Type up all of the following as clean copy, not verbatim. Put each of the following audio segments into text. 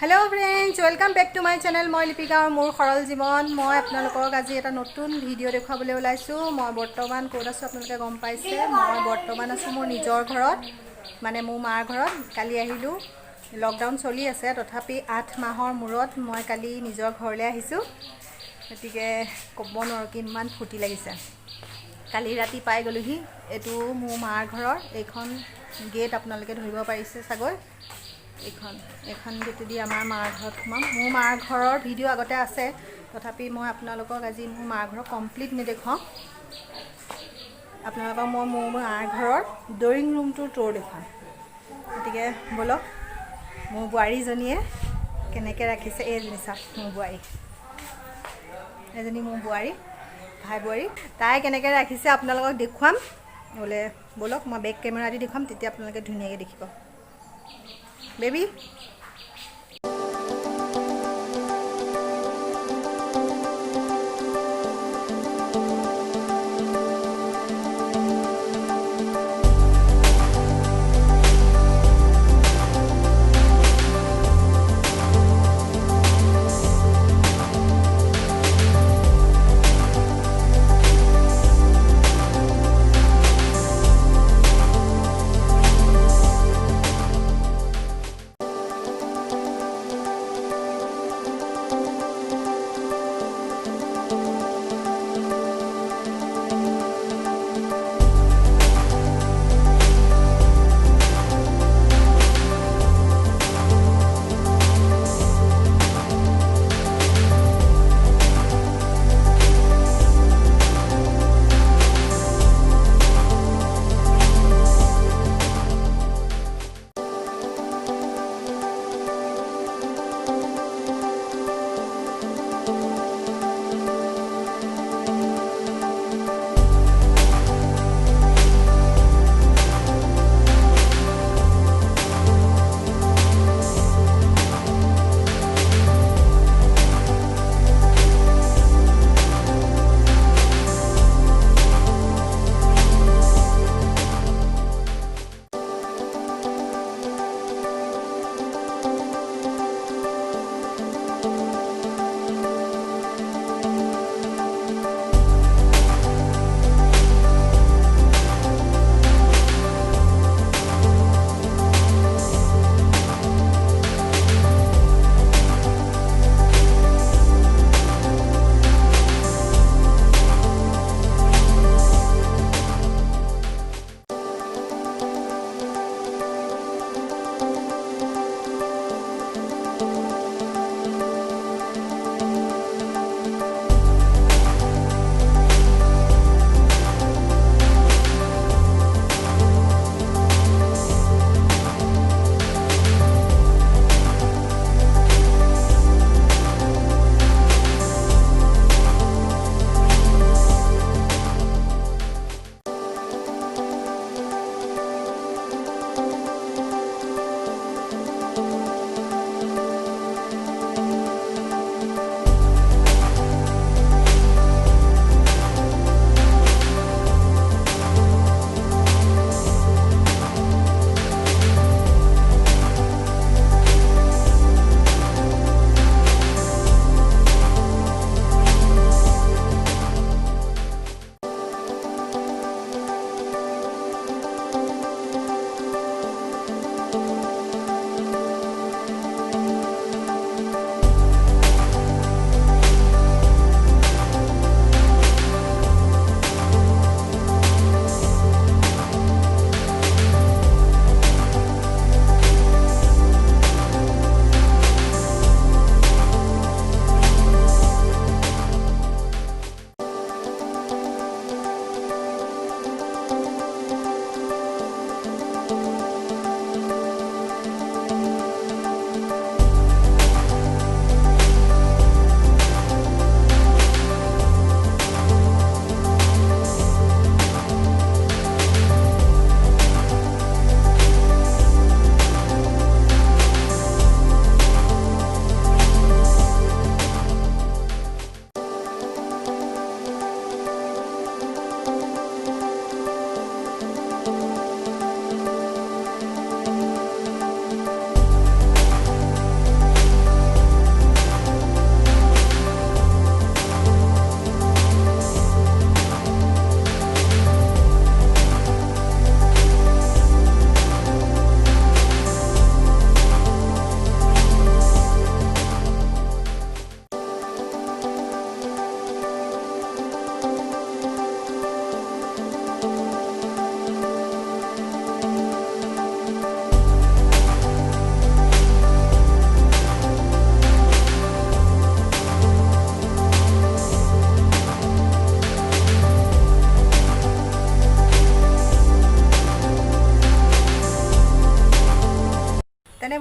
Hello friends welcome back to my channel मैं लिपिका और मोर सरल जीवन मैं आपलोक आज एट नतुन भिडिओ देखुवाबले ओलाइछु मैं बर्तमान कत आछो आपलोके गम पाइছে मैं बर्तमान आछो मोर निजर घरत माने मोर मार घरत काली आहिलु लकडाउन चलि आछे तथापि 8 माहर मूरत मैं काली निजर घरले आहिछु गतिके कब नरो किमान फुर्ती लागिছে काली राति पाई गलुहि एटु मोर मार घरर एखन गेट आपनालोके धरिब पारिছে सागৈ এখন গেটেদি আমাৰ মাৰ ঘৰত সোমাম মোৰ মাৰ ঘৰৰ ভিডিঅ' আগতে আছে তথাপি মই আপোনালোকক আজি মোৰ মাৰ ঘৰ কমপ্লিট নেদেখাওঁ আপোনালোকক মই মোৰ মাৰ ঘৰৰ ড্ৰয়িং ৰুমটোৰ টুৰ দেখাম গতিকে বলক মোৰ বোৱাৰীজনীয়ে কেনেকৈ ৰাখিছে এইজনী চাওক মোৰ বোৱাৰী এজনী মোৰ বোৱাৰী ভাই বোৱাৰী তাই কেনেকৈ ৰাখিছে আপোনালোকক দেখুৱাম বোলে বলক মই বেক কেমেৰা দি দেখাম তেতিয়া আপোনালোকে ধুনীয়াকৈ দেখিব Baby.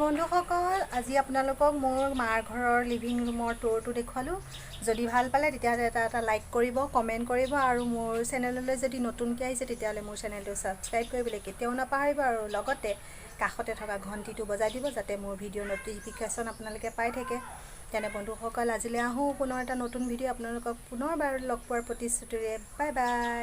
বন্ধুসকল, আজি আপোনালোকক মোৰ মাৰ ঘৰৰ লিভিং ৰুমৰ টুৰটো দেখুৱালোঁ। যদি ভাল পালে তেতিয়াহ'লে এটা লাইক কৰিব, কমেণ্ট কৰিব আৰু মোৰ চেনেললৈ যদি নতুনকৈ আহিছে তেতিয়াহ'লে মোৰ চেনেলটো ছাবস্ক্ৰাইব কৰিবলৈ কেতিয়াও নাপাহৰিব আৰু লগতে কাষতে থকা ঘণ্টিটো বজাই দিব যাতে মোৰ ভিডিঅ'ৰ ন'টিফিকেশ্যন আপোনালোকে পাই থাকে। তেনে বন্ধুসকল, আজিলৈ আহোঁ পুনৰ এটা নতুন ভিডিঅ' আপোনালোকক পুনৰবাৰ লগ পোৱাৰ প্ৰতিশ্ৰুতিৰে। Bye bye.